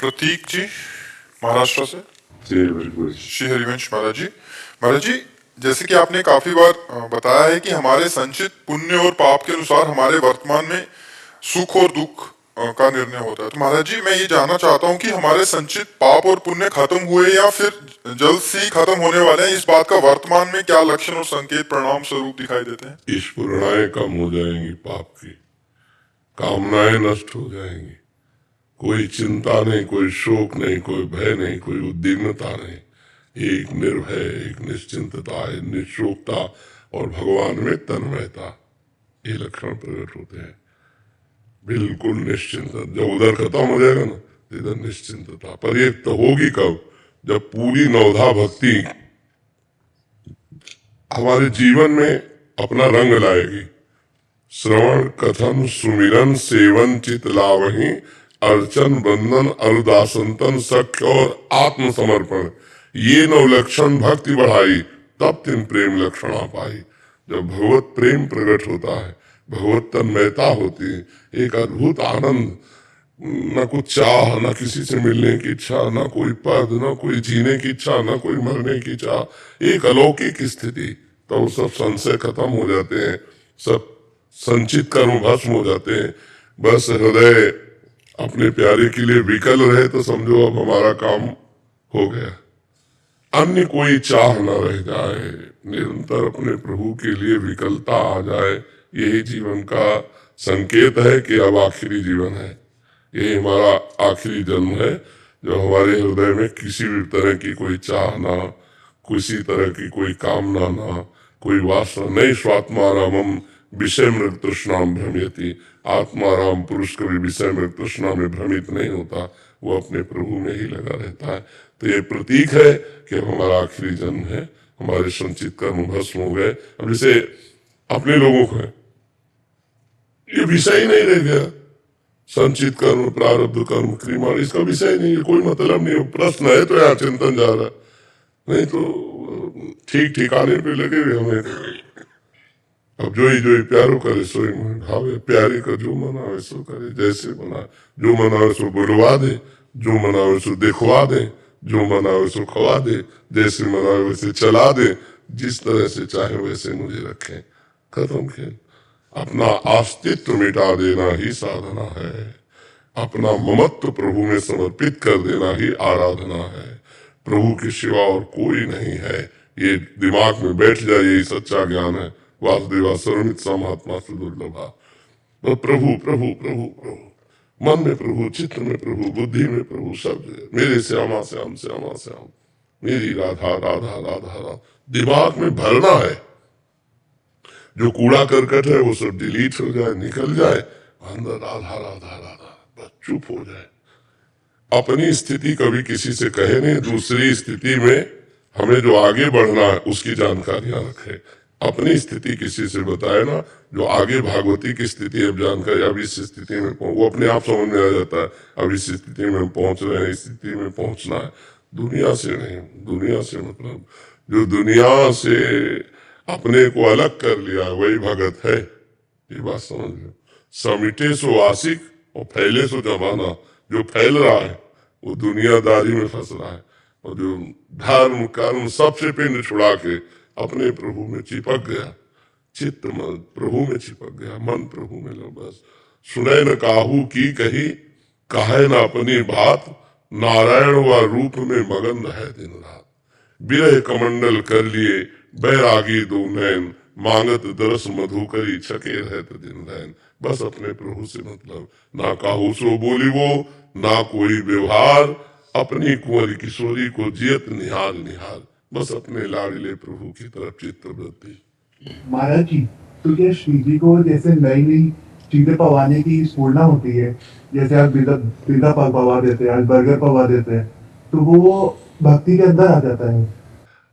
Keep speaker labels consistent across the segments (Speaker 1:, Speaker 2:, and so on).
Speaker 1: प्रतीक जी महाराष्ट्र से। श्री हरिवंश महाराज जी, जैसे कि आपने काफी बार बताया है कि हमारे संचित पुण्य और पाप के अनुसार हमारे वर्तमान में सुख और दुख का निर्णय होता है। तो महाराज जी, मैं ये जानना चाहता हूँ कि हमारे संचित पाप और पुण्य खत्म हुए या फिर जल्द से ही खत्म होने वाले हैं, इस बात का वर्तमान में क्या लक्षण और संकेत परिणाम स्वरूप दिखाई देते हैं?
Speaker 2: स्फुरणाएं कम हो जाएंगी, पाप की कामनाएं नष्ट हो जाएंगी, कोई चिंता नहीं, कोई शोक नहीं, कोई भय नहीं, कोई उद्विग्नता नहीं, एक निर्भय, एक निश्चिंतता, एक निशोकता और भगवान में तन्मयता, ये लक्षण प्रकट होते हैं। बिल्कुल निश्चिंत, जब उधर खत्म हो जाएगा ना, इधर निश्चिंतता। पर ये तो होगी कब? जब पूरी नवधा भक्ति हमारे जीवन में अपना रंग लाएगी। श्रवण कथन सुमिरन सेवन चित लावही, अर्चन बंधन अरुदासंतन सख्य और आत्मसमर्पण, ये नौ लक्षण भक्ति बढ़ाई, तब तीन प्रेम लक्षण आ पाई। जब भगवत प्रेम प्रकट होता है, भगवत तन्मयता होती है, एक अद्भुत आनंद, न कुछ चाह, न किसी से मिलने की इच्छा, न कोई पद, न कोई जीने की इच्छा, न कोई मरने की इच्छा, एक अलौकिक स्थिति। तो सब संशय खत्म हो जाते हैं, सब संचित कर्म भस्म हो जाते हैं। बस हृदय अपने प्यारे के लिए विकल रहे तो समझो अब हमारा काम हो गया। अन्य कोई चाह न रह जाए, निरंतर अपने प्रभु के लिए विकलता आ जाए, यही जीवन का संकेत है कि अब आखिरी जीवन है, यही हमारा आखिरी जन्म है। जो हमारे हृदय में किसी भी तरह की कोई चाह ना, किसी तरह की कोई कामना ना, कोई वासना नहीं। स्वात्मारामम विषय मृग तृष्णाम भ्रमयति, आत्माराम पुरुष कभी विषय मृग तृष्णा में भ्रमित नहीं होता, वो अपने प्रभु में ही लगा रहता है। तो ये प्रतीक है कि हमारा आखिरी जन्म है, हमारे संचित कर्म भस्म हो गए। अब जैसे अपने लोगों को है, ये विषय ही नहीं रह गया, संचित कर्म प्रारब्ध कर्म क्रिया, इसका विषय नहीं है, कोई मतलब नहीं है। प्रश्न है तो यहाँ चिंतन जा रहा है, नहीं तो ठीक ठिकाने पे लगे हुए हमें। अब जो ही प्यारो करे सोई मन भावे, प्यारे का जो मनावे सो करे, जैसे बना जो मनावे सो बुलवा दे, जो मनावे सो दिखवा दे, जो मनावे सो खवा दे, जैसे मनावे वैसे चला दे, जिस तरह से चाहे वैसे मुझे रखे। खत्म खेल। अपना अस्तित्व मिटा देना ही साधना है, अपना ममत्व प्रभु में समर्पित कर देना ही आराधना है। प्रभु के सिवा और कोई नहीं है, ये दिमाग में बैठ जाए, यही सच्चा ज्ञान है। वासुदेवा सर्वमित समात्मा सुदुर्लभा। तो प्रभु प्रभु प्रभु प्रभु, मन में प्रभु, चित्र में प्रभु, बुद्धि में प्रभु, सब मेरे श्यामा श्याम श्यामा श्याम, मेरी राधा राधा राधा राधा, दिमाग में भरना है। जो कूड़ा करकट है वो सब डिलीट हो जाए, निकल जाए, अंदर राधा राधा राधा, बस चुप हो जाए। अपनी स्थिति कभी किसी से कहे नहीं, दूसरी स्थिति में हमें जो आगे बढ़ना है उसकी जानकारियां रखे। अपनी स्थिति किसी से बताए ना, जो आगे भागवती की स्थिति है जानकारी, अब इस स्थिति में वो अपने आप समझ में आ जाता है, अब इस स्थिति में पहुंच रहे हैं, इस स्थिति में पहुंचना है। दुनिया से नहीं, दुनिया से मतलब जो दुनिया से अपने को अलग कर लिया वही भगत है, ये बात समझ लो। समिटे सो आशिक और फैले सो जमाना, जो फैल रहा है वो दुनियादारी में फंस रहा है, और जो धर्म कर्म सबसे पिंड छुड़ा के अपने प्रभु में चिपक गया, चित्त मन प्रभु में चिपक गया, मन प्रभु में लो बस। सुने न काहू की कही, कहे न अपनी बात, नारायण व रूप में मगन है दिन रात। विरह कमंडल कर लिए बैरागी दो नैन, मांगत दरस मधुकरी छके रहत दिन रैन। बस अपने प्रभु से मतलब, ना काहू सो बोली वो, ना कोई व्यवहार, अपनी कुंवरी किशोरी को जियत निहाल निहाल, बस अपने लाडले प्रभु की तरफ चित्त वृत्ति।
Speaker 3: महाराज जी, तो क्या श्री जी को जैसे नई नई चीजें पवाने की स्फूर्णा होती है, जैसे आज पिज्जा पवा देते हैं, आज बर्गर पवा देते हैं, तो वो भक्ति के अंदर आ जाता है।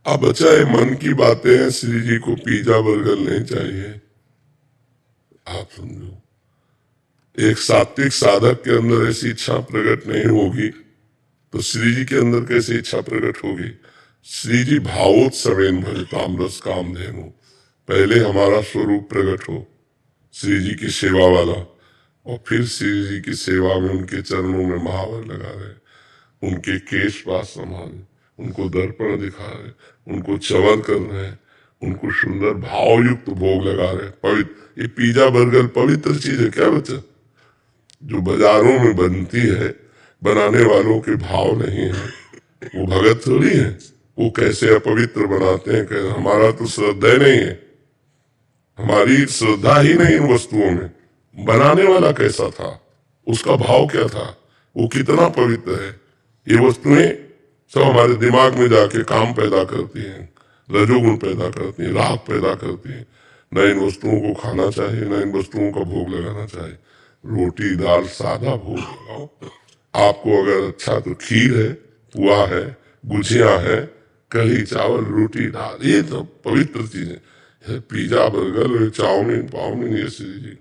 Speaker 2: अब अच्छा है, मन की बातें हैं, श्री जी को पिज्जा बर्गर नहीं चाहिए। आप समझो, एक सात्विक साधक के अंदर ऐसी इच्छा प्रकट नहीं होगी तो श्री जी के अंदर कैसी इच्छा प्रकट होगी? श्री जी भावोत्सवेन भजताम रस काम धेनु, पहले हमारा स्वरूप प्रकट हो, श्री जी की सेवा वाला, और फिर श्री जी की सेवा में उनके चरणों में महावर लगा रहे, उनके केश पास संभाले, उनको दर्पण दिखा रहे, उनको चवर कर रहे हैं, उनको सुंदर भावयुक्त भोग लगा रहे। पवित्र, ये पिज्जा बर्गर पवित्र चीज है क्या बच्चा? जो बाजारों में बनती है, बनाने वालों के भाव नहीं है, वो भगत थोड़ी है। वो कैसे अपवित्र बनाते हैं, कैसे? हमारा तो श्रद्धा नहीं है, हमारी श्रद्धा ही नहीं इन वस्तुओं में। बनाने वाला कैसा था, उसका भाव क्या था, वो कितना पवित्र है। ये वस्तुएं सब हमारे दिमाग में जाके काम पैदा करती हैं, रजोगुण पैदा करती हैं, राग पैदा करती हैं। न इन वस्तुओं को खाना चाहिए, न इन वस्तुओं का भोग लगाना चाहिए। रोटी दाल सादा भोग लगाओ। आपको अगर अच्छा तो खीर है, पुआ है, गुजिया है, कढ़ी चावल रोटी दाल, ये तो पवित्र चीजें। पिज्जा बर्गर चाउमीन पाउमीन ये चीजें।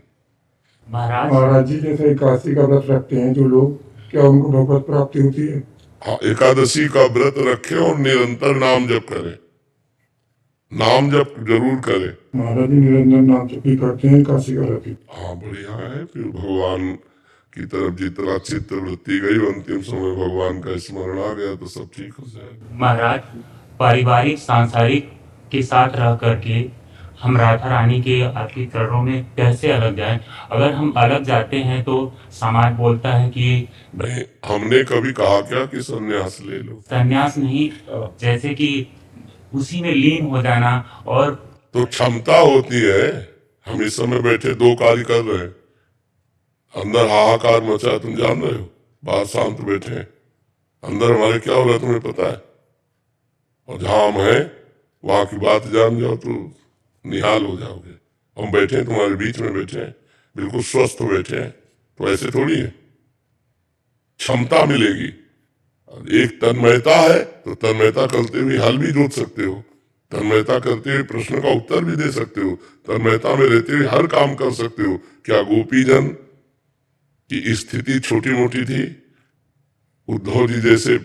Speaker 4: महाराज जी जैसे एकादशी का व्रत रखते हैं जो लोग, क्या उनको भगवत प्राप्ति होती है?
Speaker 2: हाँ, एकादशी का व्रत रखें और निरंतर नाम जप करें, नाम जप जरूर करें।
Speaker 4: महाराज जी निरंतर नाम जप भी करते हैं एकादशी का व्रत?
Speaker 2: हाँ बढ़िया है। फिर भगवान की तरफ जितना चित्त वृत्ति गई, अंतिम समय भगवान का स्मरण आ गया तो सब ठीक हो जाएगा।
Speaker 5: महाराज, पारिवारिक सांसारिक के साथ रह करके हम राधा रानी के आपके चरणों में कैसे अलग जाएं? अगर हम अलग जाते हैं तो समाज बोलता है कि
Speaker 2: नहीं, हमने कभी कहा क्या कि संन्यास ले लो?
Speaker 5: संन्यास नहीं, जैसे कि उसी में लीन हो जाना। और
Speaker 2: तो क्षमता होती है। हम इस समय बैठे दो कार्य कर रहे हैं, अंदर हाहाकार मचा है, तुम जान रहे हो, बाहर शांत बैठे हैं। अंदर हमारे क्या हो रहा है तुम्हें पता है? और जहां हम हैं वहां की बात जान जाओ तो निहाल हो जाओगे। हम बैठे हैं, तुम्हारे बीच में बैठे हैं, बिल्कुल स्वस्थ बैठे हैं, तो ऐसे थोड़ी है। क्षमता मिलेगी। एक तन्मयता है तो तन्मयता करते हुए हल भी जोत सकते हो, तन्मयता करते हुए प्रश्न का उत्तर भी दे सकते हो, तन्मयता में रहते हुए हर काम कर सकते हो। क्या गोपीजन की स्थिति छोटी मोटी थी? उद्धव जी जैसे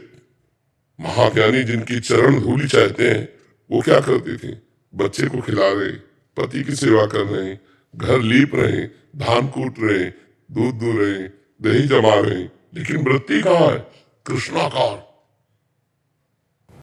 Speaker 2: महाज्ञानी जिनकी चरण धूलि चाहते हैं, वो क्या करती थी? बच्चे को खिला रहे, पति की सेवा कर रहे, घर लीप रहे, धान कूट रहे, दूध दूह रहे, दही जमा रहे, लेकिन वृत्ति कहाँ है? कृष्णाकार।